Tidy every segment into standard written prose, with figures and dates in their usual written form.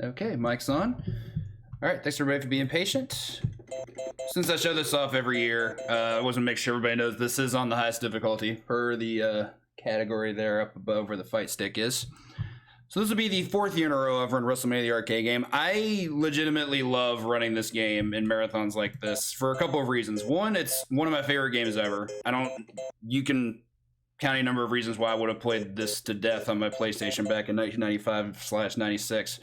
Okay, mic's on. All right, thanks everybody for being patient. Since I show this off every year, I want to make sure everybody knows this is on the highest difficulty per the category there up above where the fight stick is. So this will be the 4th year in a row I've run WrestleMania the arcade game. I legitimately love running this game in marathons like this for a couple of reasons. One, it's one of my favorite games ever. You can count a number of reasons why I would have played this to death on my PlayStation back in 1995/96.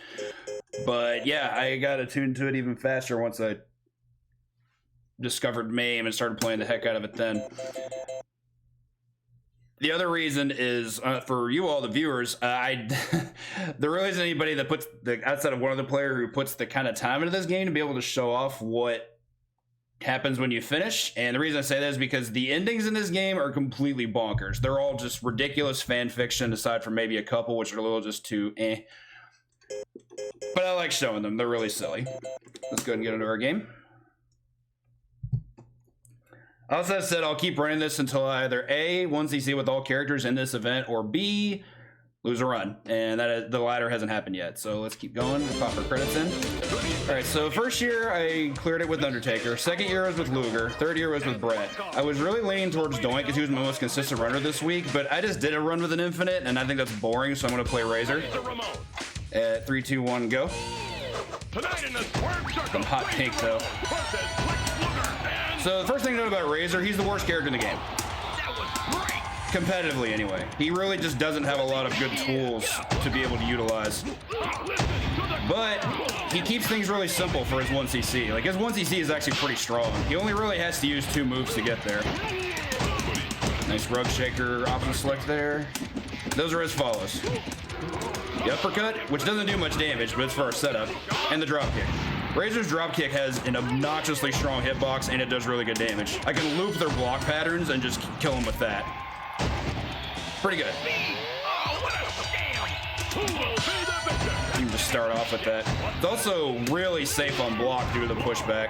But yeah, I got attuned to it even faster once I discovered MAME and started playing the heck out of it then. The other reason is for you all, the viewers, there really isn't anybody that puts outside of one other player who puts the kind of time into this game to be able to show off what happens when you finish. And the reason I say that is because the endings in this game are completely bonkers. They're all just ridiculous fan fiction, aside from maybe a couple which are a little just too eh. But I like showing them. They're really silly. Let's go ahead and get into our game. Also, as I said, I'll keep running this until I either A, 1cc with all characters in this event, or B, lose a run. And the latter hasn't happened yet. So let's keep going. Pop our credits in. All right, so first year I cleared it with Undertaker. Second year was with Luger. Third year was with Brett. I was really leaning towards Doink because he was my most consistent runner this week, but I just did a run with an Infinite, and I think that's boring, so I'm going to play Razor. At 3, 2, 1, go. Some hot pink, though. So the first thing to note about Razor, he's the worst character in the game. Competitively, anyway. He really just doesn't have a lot of good tools to be able to utilize. But he keeps things really simple for his 1cc. Like, his 1cc is actually pretty strong. He only really has to use 2 moves to get there. Nice rug shaker option select there. Those are as follows. The uppercut, which doesn't do much damage, but it's for our setup, and the drop kick. Razor's dropkick has an obnoxiously strong hitbox, and it does really good damage. I can loop their block patterns and just kill them with that. Pretty good. You can just start off with that. It's also really safe on block due to the pushback.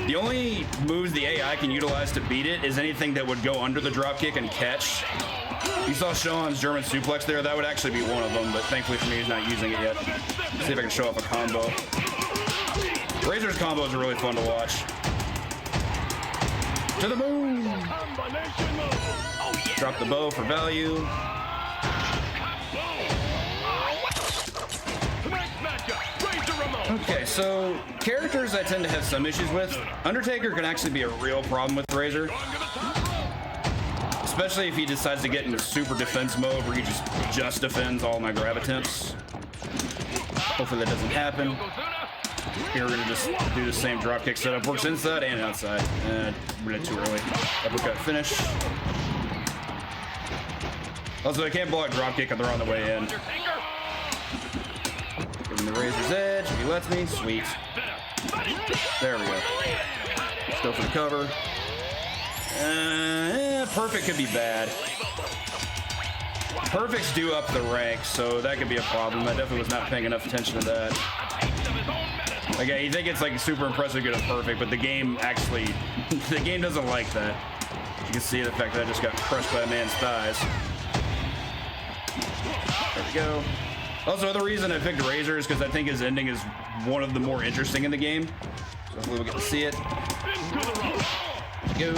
The only moves the AI can utilize to beat it is anything that would go under the dropkick and catch. You saw Sean's German suplex there. That would actually be one of them, but thankfully for me, he's not using it yet. Let's see if I can show off a combo. Razor's combos are really fun to watch. To the moon! Drop the bow for value. Okay, so characters I tend to have some issues with. Undertaker can actually be a real problem with Razor. Especially if he decides to get into super defense mode where he just defends all my grab attempts. Hopefully that doesn't happen. Here we're gonna just do the same dropkick setup. Works inside and outside. We're too early. Uppercut finish. Also, I can't block dropkick if they're on the way in. Give him the Razor's edge if he lets me. Sweet. There we go. Let's go for the cover. Perfect could be bad. Perfects do up the rank, so that could be a problem. I definitely was not paying enough attention to that. Okay, you think it's like super impressive good at perfect, but the game actually, the game doesn't like that. You can see the fact that I just got crushed by a man's thighs. There we go. Also, the reason I picked Razor is because I think his ending is one of the more interesting in the game. So hopefully we'll get to see it. Go.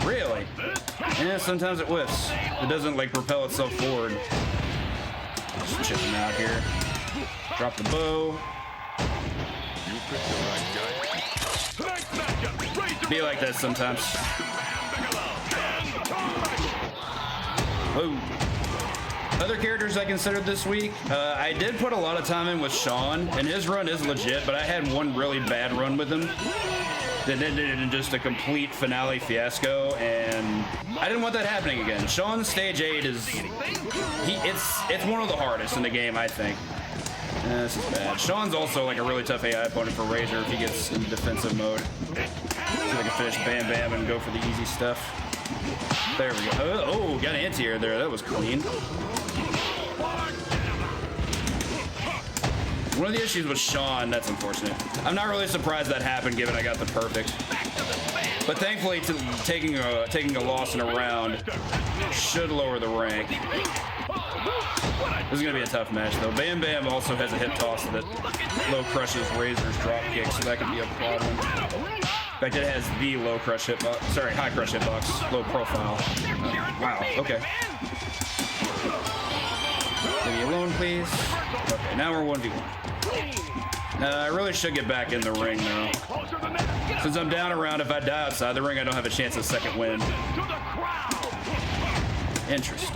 Really? Yeah, sometimes it whiffs. It doesn't like propel itself forward. Just chipping out here. Drop the bow. Be like that sometimes. Whoa. Other characters I considered this week, I did put a lot of time in with Sean, and his run is legit, but I had one really bad run with him that ended in just a complete finale fiasco, and I didn't want that happening again. Sean's stage 8 is, it's one of the hardest in the game, I think. This is bad. Sean's also like a really tough AI opponent for Razor if he gets in defensive mode. See if I can finish Bam Bam and go for the easy stuff. There we go. Oh, got an anti-air there. That was clean. One of the issues with Sean, that's unfortunate. I'm not really surprised that happened given I got the perfect. But thankfully, taking a loss in a round should lower the rank. This is going to be a tough match, though. Bam Bam also has a hip toss that low crushes Razor's drop kick, so that could be a problem. In fact, it has the low crush hitbox. Sorry, high crush hitbox. Low profile. Wow, okay. Leave me alone, please. Okay, now we're 1v1. I really should get back in the ring, though. Since I'm down around, if I die outside the ring, I don't have a chance of second win. Interesting.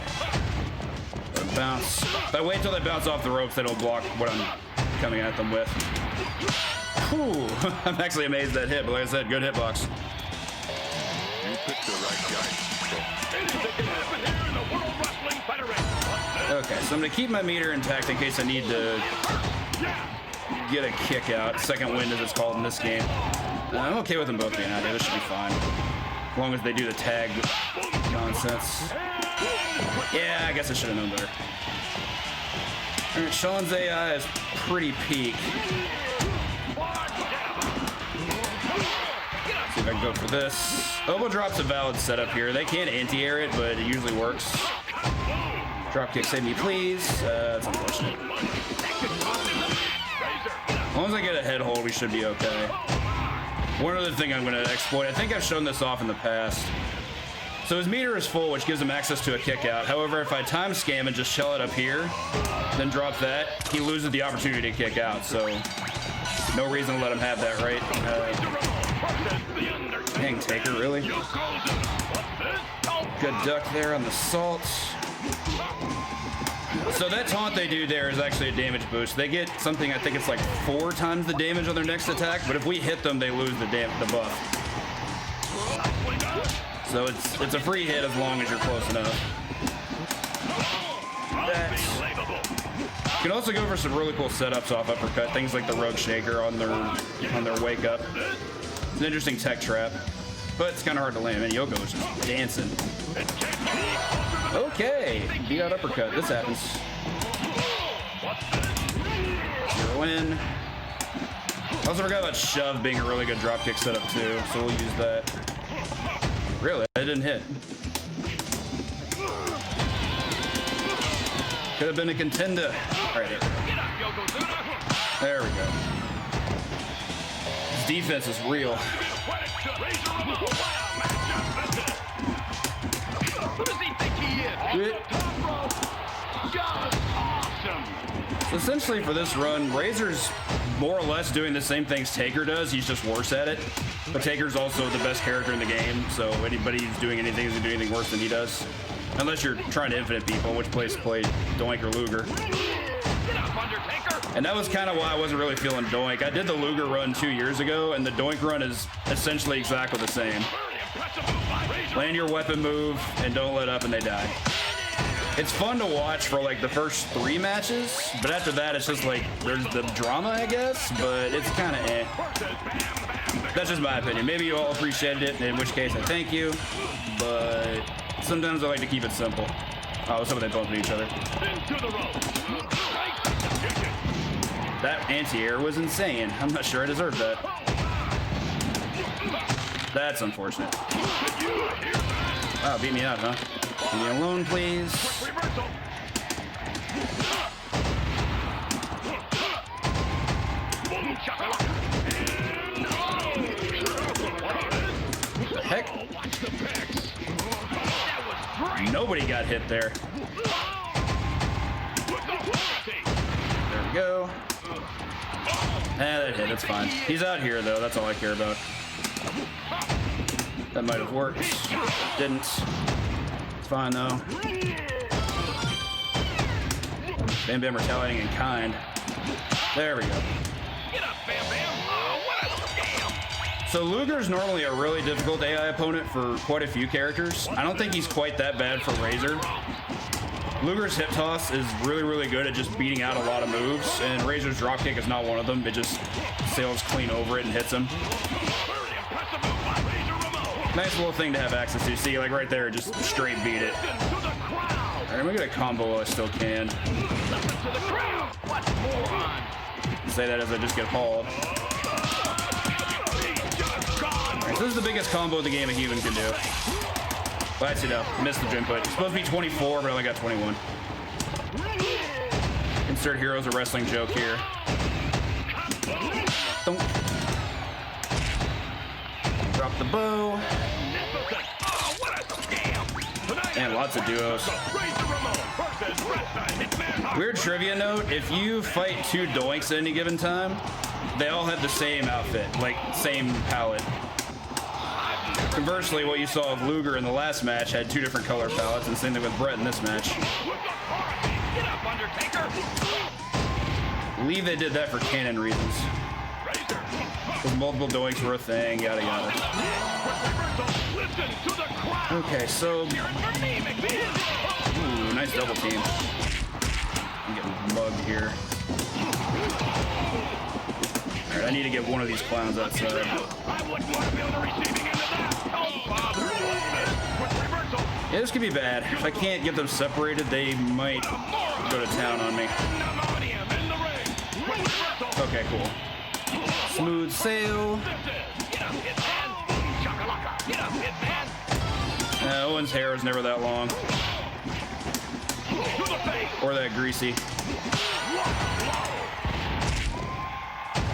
Bounce. If I wait till they bounce off the ropes, they don't block what I'm coming at them with. Whew. I'm actually amazed that hit, but like I said, good hitbox. You picked the right guy. Okay, so I'm gonna keep my meter intact in case I need to get a kick out. Second wind, as it's called in this game. I'm okay with them both being out here. This should be fine. As long as they do the tag nonsense. Yeah, I guess I should have known better. All right, Sean's AI is pretty peak. See if I can go for this. Elbow drop's a valid setup here. They can anti-air it, but it usually works. Drop kick, save me, please. That's unfortunate. As long as I get a head hold, we should be okay. One other thing I'm going to exploit. I think I've shown this off in the past. So his meter is full, which gives him access to a kick out. However, if I time scam and just shell it up here, then drop that, he loses the opportunity to kick out. So no reason to let him have that, right? Dang, Taker, really? Good duck there on the salt. So that taunt they do there is actually a damage boost. They get something, I think it's like 4 times the damage on their next attack, but if we hit them, they lose the buff. So it's a free hit as long as you're close enough. You can also go for some really cool setups off uppercut, things like the Rogue Shaker on their wake up. It's an interesting tech trap, but it's kind of hard to land. And Yoko's just dancing. Okay, beat out uppercut. This happens. 0 in. Also forgot about shove being a really good dropkick setup too, so we'll use that. Really? I didn't hit. Could have been a contender. All right, there we go. His defense is real. So essentially for this run, Razor's more or less doing the same things Taker does. He's just worse at it. But Taker's also the best character in the game, so anybody who's doing anything is going to do anything worse than he does. Unless you're trying to infinite people, in which place play Doink or Luger. And that was kind of why I wasn't really feeling Doink. I did the Luger run 2 years ago, and the Doink run is essentially exactly the same. Land your weapon move, and don't let up, and they die. It's fun to watch for like the first 3 matches, but after that it's just like there's the drama, I guess, but it's kind of eh. That's just my opinion. Maybe you all appreciated it, in which case I thank you, but sometimes I like to keep it simple. Oh, some of them bumping each other. That anti-air was insane. I'm not sure I deserved that. That's unfortunate. Wow, beat me out, huh? Leave me alone, please. What the heck? Nobody got hit there. There we go. That hit, that's fine. He's out here, though. That's all I care about. That might have worked. Didn't. It's fine, though. Bam Bam retaliating in kind. There we go. So Luger's normally a really difficult AI opponent for quite a few characters. I don't think he's quite that bad for Razor. Luger's hip toss is really, really good at just beating out a lot of moves, and Razor's dropkick is not one of them. It just sails clean over it and hits him. Nice little thing to have access to. See, like right there, just straight beat it. All right, I'm gonna get a combo while I still can. Say that as I just get hauled. All right, so this is the biggest combo the game a human can do. Well, actually, no, missed the input. It's supposed to be 24, but I only got 21. Insert Heroes of Wrestling joke here. Don't. Drop the bow. And lots of duos. Weird trivia note, if you fight 2 doinks at any given time, they all have the same outfit, like same palette. Conversely, what you saw of Luger in the last match had 2 different color palettes, and same thing with Brett in this match. I believe they did that for canon reasons. Because multiple doinks were a thing, yada yada. Okay, so... Ooh, nice double team. I'm getting mugged here. Alright, I need to get one of these clowns outside. Yeah, this could be bad. If I can't get them separated, they might go to town on me. Okay, cool. Smooth sail. Owen's hair is never that long. Or that greasy.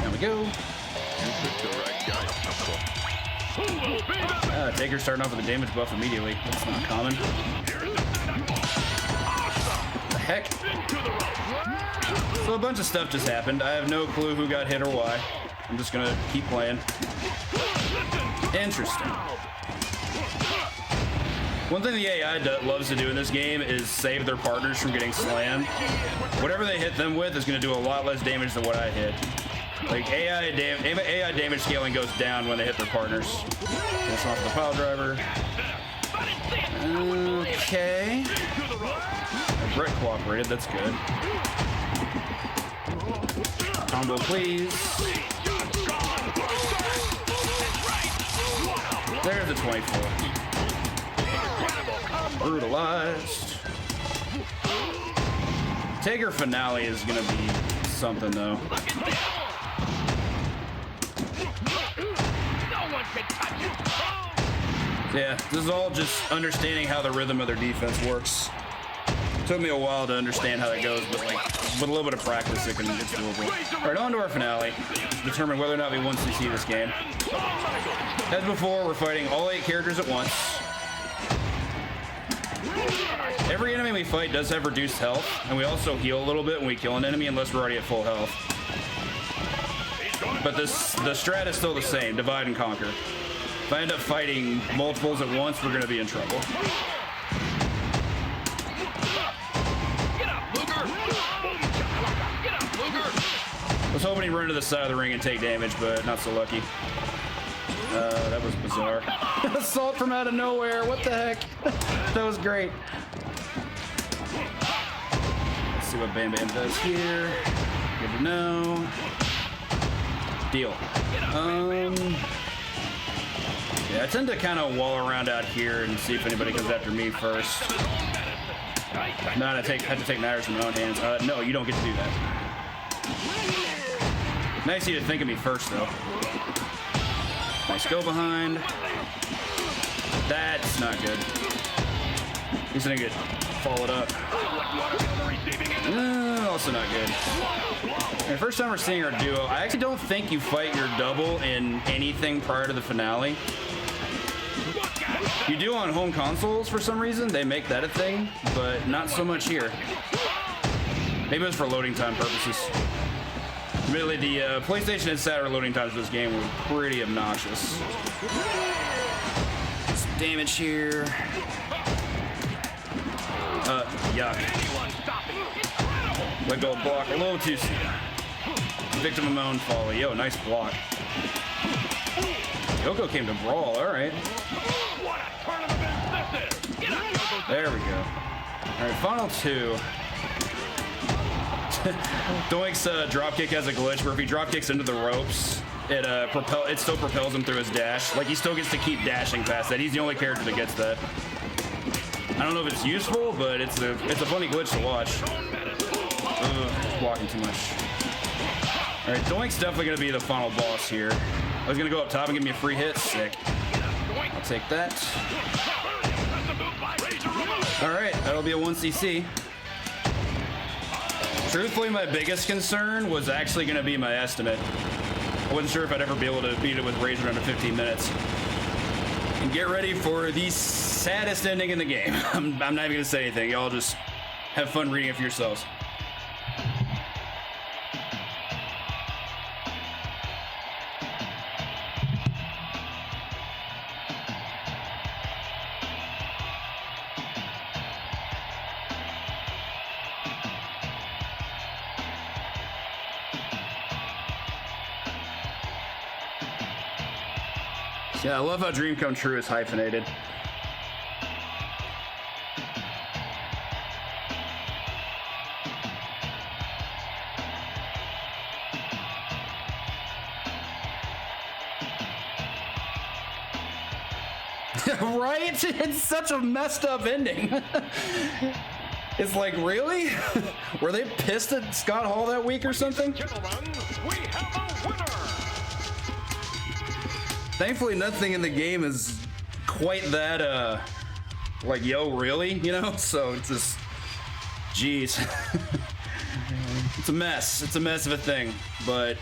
There we go. Taker starting off with a damage buff immediately. That's not common. What the heck? So a bunch of stuff just happened. I have no clue who got hit or why. I'm just gonna keep playing. Interesting. One thing the AI loves to do in this game is save their partners from getting slammed. Whatever they hit them with is going to do a lot less damage than what I hit. Like AI damage scaling goes down when they hit their partners. That's off the pile driver. Okay. Brett cooperated, that's good. Combo, please. There's the 24. Brutalized. Taker finale is gonna be something though. Yeah, this is all just understanding how the rhythm of their defense works. Took me a while to understand how that goes, but like with a little bit of practice, it's doable. All right, on to our finale. Determine whether or not we want to see this game. As before, we're fighting all 8 characters at once. Every enemy we fight does have reduced health, and we also heal a little bit when we kill an enemy unless we're already at full health. But the strat is still the same, divide and conquer. If I end up fighting multiples at once, we're gonna be in trouble. I was hoping he'd run to the side of the ring and take damage, but not so lucky. That was bizarre. Assault from out of nowhere, what the heck? That was great. Let's see what Bam Bam does here. Good to know. Deal. Yeah, I tend to kind of wall around out here and see if anybody comes after me first. No, I have to take matters in my own hands. No, you don't get to do that. Nice of you to think of me first, though. Nice go behind. That's not good. He's gonna get followed up. Also not good. And first time we're seeing our duo. I actually don't think you fight your double in anything prior to the finale. You do on home consoles for some reason. They make that a thing, but not so much here. Maybe it was for loading time purposes. Admittedly, the PlayStation and Saturn loading times for this game were pretty obnoxious. Some damage here. Yuck. Let go of block a little too soon. Victim of my own folly. Yo, nice block. Yoko came to brawl, alright. There we go. Alright, final 2. Doink's dropkick has a glitch where if he dropkicks into the ropes, it still propels him through his dash. Like, he still gets to keep dashing past that. He's the only character that gets that. I don't know if it's useful, but it's a funny glitch to watch. Blocking too much. Alright, Doink's definitely going to be the final boss here. I was going to go up top and give me a free hit. Sick. I'll take that. Alright, that'll be a 1cc. Truthfully, my biggest concern was actually going to be my estimate. I wasn't sure if I'd ever be able to beat it with Razor under 15 minutes. And get ready for the saddest ending in the game. I'm not even going to say anything. Y'all just have fun reading it for yourselves. Yeah, I love how Dream Come True is hyphenated. Right? It's such a messed up ending. It's like, really? Were they pissed at Scott Hall that week or something? Gentlemen, we have a winner. Thankfully, nothing in the game is quite that, like, yo, really? You know? So it's just, jeez. It's a mess. It's a mess of a thing. But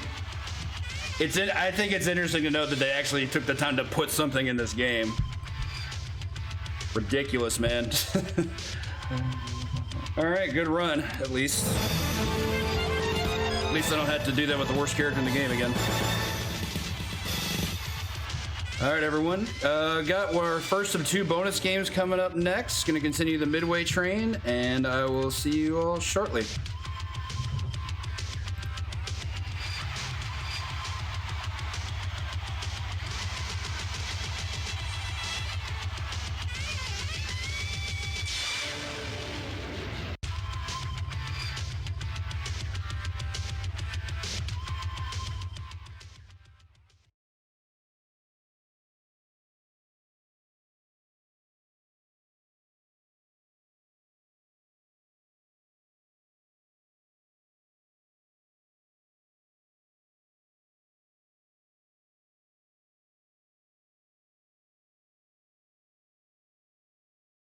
I think it's interesting to note that they actually took the time to put something in this game. Ridiculous, man. All right, good run, at least. At least I don't have to do that with the worst character in the game again. All right, everyone. Got our first of 2 bonus games coming up next. Going to continue the midway train, and I will see you all shortly.